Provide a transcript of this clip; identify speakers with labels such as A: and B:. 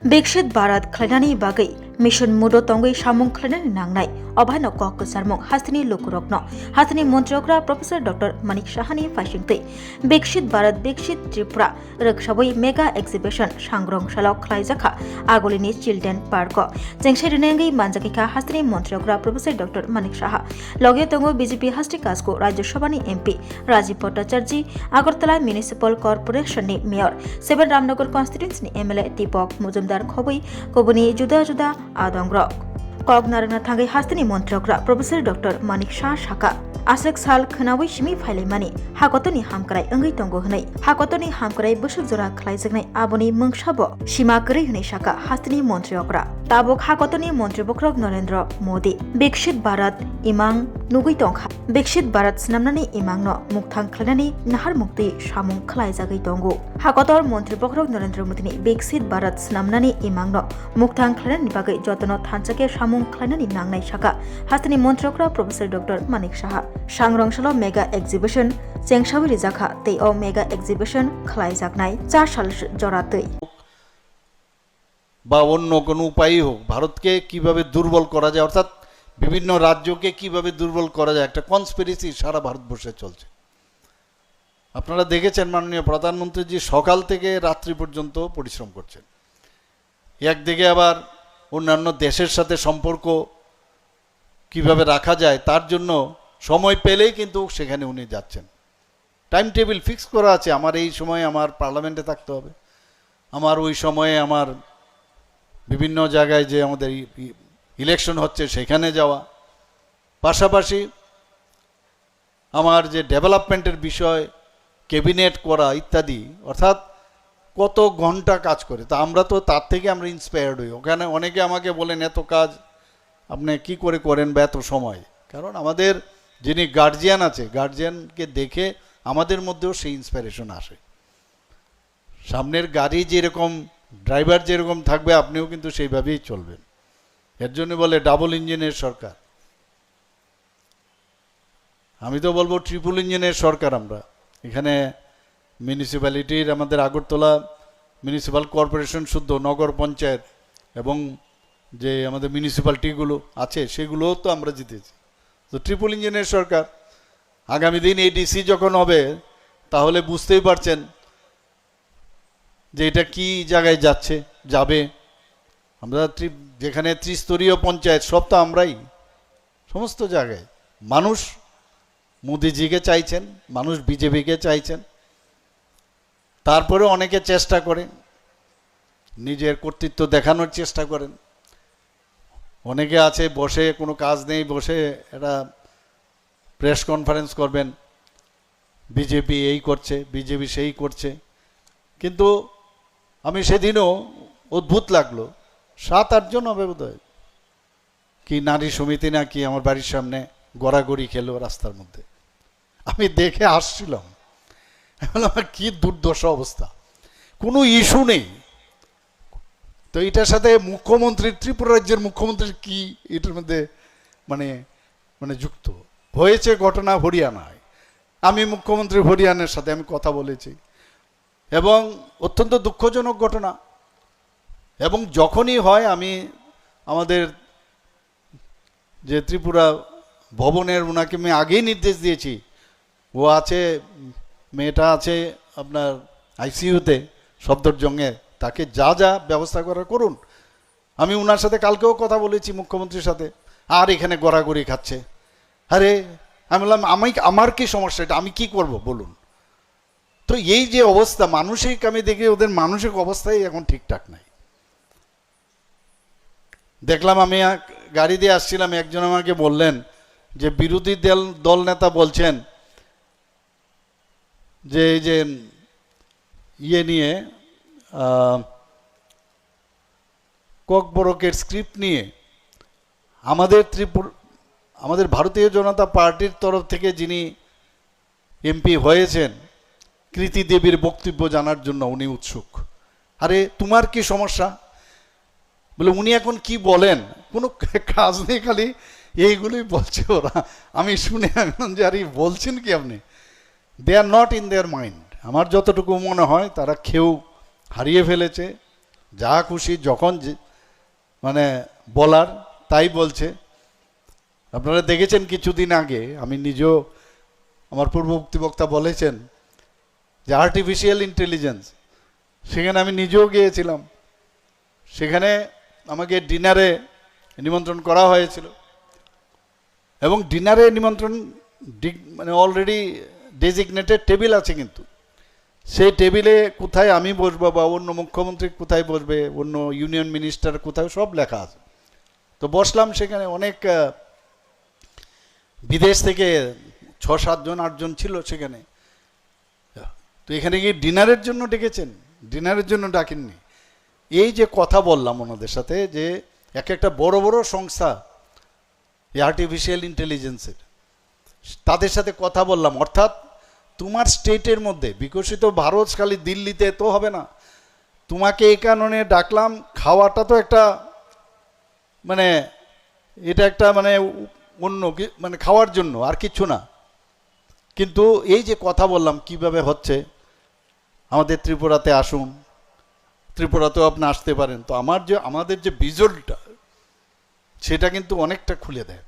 A: Bikshit Bharat Khlainani Bagai Mission Mudo Tongai Shamung Khlainani Nangnai Obhano Kok Sarmong Hastini Lukurokno Hastini Montrokra Professor Dr. Manik Shahani Fashingte Bikshit Bharat Bikshit Tripura Rakshaboi Mega Exhibition Shangrong Shalok Khlaijaka Agolini Children Parko Jengsherinengai Manjakika Hastini Montrokra Professor Dr. Manik Shaha Loge Tongo BJP Hasti Kasko Rajya Sabhani MP Rajiv Bhattacharjee Agartala Municipal Corporation ni Mayor 7 Ramnagar Constituency ni MLA Deepak Mujumdar Khoboi Kobuni Juda Juda Adongrok Kog Narana Thangai Hastini Montrokra Professor Dr. Manik Shah Shaka Asek Sal Khanawi Shimi Phailemani Hakotoni Hamkrai Angai Tongo Hnai Hakotoni Hamkrai Bushuk Zora Khlaijaknai Aboni Mungshabo Shima Kri Hnai Shaka Hastini Montrokra Tabok Hakotoni Montrebokrok Narendra Modi Bikshit Bharat Imang Nugui Tongkha Bikshit Bharat Snamnani Imangno Mukthang Khlainani Nahar Mukti Shamung Khlaijagai Tongo Hakotor Montrebokrok Narendra Modini Bikshit Bharat Snamnani Imangno Mukthang Khlainani Bagai Jotono Thanchake Shamung Khlainani Nangnai Shaka Hastini Montrokra Professor Dr. Manik Shaha Shangrongshalo Mega Exhibition Chengshaburi Jakha Teo Mega Exhibition Khlaijaknai 4 সাল জড়াতেই
B: বা অন্য কোনো উপায়ই হোক ভারতকে কিভাবে দুর্বল করা যায় অর্থাৎ বিভিন্ন রাজ্যকে কিভাবে দুর্বল করা যায় একটা কনস্পিরেসি সারা ভারতবর্ষে চলছে। আপনারা দেখেছেন মাননীয় প্রধানমন্ত্রীজি সকাল থেকে রাত্রি পর্যন্ত পরিশ্রম করছেন। একদিকে আবার অন্যান্য দেশের সাথে সম্পর্ক কিভাবে রাখা যায় তার জন্য সময় পেলেই কিন্তু সেখানে উনি যাচ্ছেন। টাইম টেবিল ফিক্স করা আছে, আমার এই সময়ে আমার পার্লামেন্টে থাকতে হবে, আমার ওই সময়ে আমার বিভিন্ন জায়গায় যে আমাদের ইলেকশন হচ্ছে সেখানে যাওয়া, পাশাপাশি আমার যে ডেভেলপমেন্টের বিষয় ক্যাবিনেট করা ইত্যাদি, অর্থাৎ কত ঘন্টা কাজ করে। তা আমরা তো তার থেকে আমরা ইন্সপায়ার্ড হই। ওখানে অনেকে আমাকে বলেন এত কাজ আপনি কি করে করেন বা এত সময়, কারণ আমাদের যিনি গার্জিয়ান আছে গার্জিয়ানকে দেখে আমাদের মধ্যেও সেই ইন্সপিরেশন আসে। সামনের গাড়ি যেরকম ড্রাইভার যেরকম থাকবে আপনিও কিন্তু সেইভাবেই চলবেন। এর জন্য বলে ডাবল ইঞ্জিনের সরকার, আমি তো বলবো ট্রিপল ইঞ্জিনের সরকার। আমরা এখানে মিউনিসিপ্যালিটির আমাদের আগরতলা মিউনিসিপ্যাল কর্পোরেশন শুদ্ধ নগর পঞ্চায়েত এবং যে আমাদের মিউনিসিপ্যালিটিগুলো আছে সেগুলোও তো আমরা জিতেছি। তো ট্রিপল ইঞ্জিনের সরকার। আগামী দিন এই ডিসি যখন হবে তাহলে বুঝতেই পারছেন যে এটা কি জায়গায় যাবে। আমরা যেখানে ত্রিস্তরীয় পঞ্চায়েত সব তো আমরাই, সমস্ত জায়গায় মানুষ মোদিজিকে চাইছেন, মানুষ বিজেপিকে চাইছেন। তারপরে অনেকে চেষ্টা করে নিজের কর্তৃত্ব দেখানোর চেষ্টা করেন। অনেকে আছে বসে কোনো কাজ নেই বসে একটা প্রেস কনফারেন্স করবেন, বিজেপি এই করছে বিজেপি সেই করছে। কিন্তু আমি সেদিনও অদ্ভুত লাগলো 7-8 জন হবে বোধহয় কি নারী সমিতি না কি আমার বাড়ির সামনে গড়াগড়ি খেলো রাস্তার মধ্যে। আমি দেখে আসছিলাম, আমার কি দুর্দশা অবস্থা, কোনো ইস্যু নেই। তো এটার সাথে মুখ্যমন্ত্রী ত্রিপুরা রাজ্যের মুখ্যমন্ত্রীর কি এটার মধ্যে মানে মানে যুক্ত হয়েছে ঘটনা হরিয়ানায়। আমি মুখ্যমন্ত্রী হরিয়ানার সাথে আমি কথা বলেছি এবং অত্যন্ত দুঃখজনক ঘটনা। এবং যখনই হয় আমি আমাদের যে ত্রিপুরা ভবনের ওনাকে আমি আগেই নির্দেশ দিয়েছি, ও আছে মেয়েটা আছে আপনার আইসিইউতে সফদরজংয়ে, তাকে যা যা ব্যবস্থা করার করুন। আমি ওনার সাথে কালকেও কথা বলেছি মুখ্যমন্ত্রীর সাথে, আর এখানে গড়াগড়ি খাচ্ছে। আরে আমি বললাম আমার কি সমস্যা, এটা আমি কি করব বলুন। তো এই যে অবস্থা মানসিক, আমি দেখি ওদের মানসিক অবস্থাই এখন ঠিকঠাক নাই। দেখলাম আমি গাড়ি দিয়ে আসছিলাম, একজন আমাকে বললেন যে বিরোধী দল নেতা বলছেন যে এই যে ইয়ে নিয়ে ককবরকের স্ক্রিপ্ট নিয়ে আমাদের ভারতীয় জনতা পার্টির তরফ থেকে যিনি এমপি হয়েছেন কৃতি দেবীর বক্তব্য জানার জন্য উনি উৎসুক। আরে তোমার কি সমস্যা বলে উনি এখন কি বলেন, কোনো কাজ নেই, খালি এইগুলোই বলছে ওরা। আমি শুনে এখন যে আরে বলছেন কি আপনি, they are not in their mind. আমার যতটুকু মনে হয় তারা খেউ হারিয়ে ফেলেছে, যা খুশি যখন মানে বলার তাই বলছে। আপনারা দেখেছেন কিছুদিন আগে, আমি নিজেও, আমার পূর্ববর্তী বক্তা বলেছেন যে আর্টিফিশিয়াল ইন্টেলিজেন্স, সেখানে আমি নিজেও গিয়েছিলাম। সেখানে আমাকে ডিনারে নিমন্ত্রণ করা হয়েছিল এবং ডিনারে নিমন্ত্রণ মানে অলরেডি ডেজিগনেটেড টেবিল আছে, কিন্তু সেই টেবিলে কোথায় আমি বসবো বা অন্য মুখ্যমন্ত্রী কোথায় বসবে, অন্য ইউনিয়ন মিনিস্টার কোথায়, সব লেখা আছে। তো বসলাম, সেখানে অনেক বিদেশ থেকে 6-7 জন 8 জন ছিল সেখানে। তো এখানে গিয়ে ডিনারের জন্য ডেকেছেন, ডিনারের জন্য ডাকেননি। এই যে কথা বললাম ওনাদের সাথে, যে একটা বড় বড় সংস্থা এই আর্টিফিশিয়াল ইন্টেলিজেন্সের, তাদের সাথে কথা বললাম। অর্থাৎ তোমার স্টেটের মধ্যে বিকশিত ভারত, খালি দিল্লিতে তো হবে না, তোমাকে এই কারণে ডাকলাম, খাওয়াটা তো একটা মানে এটা একটা মানে অন্য মানে খাওয়ার জন্য আর কিছু না। কিন্তু এই যে কথা বললাম কিভাবে হচ্ছে, আমাদের ত্রিপুরাতে আসুন, ত্রিপুরাতেও আপনি আসতে পারেন। তো আমাদের যে ভিজনটা সেটা কিন্তু অনেকটা খুলে দেয়।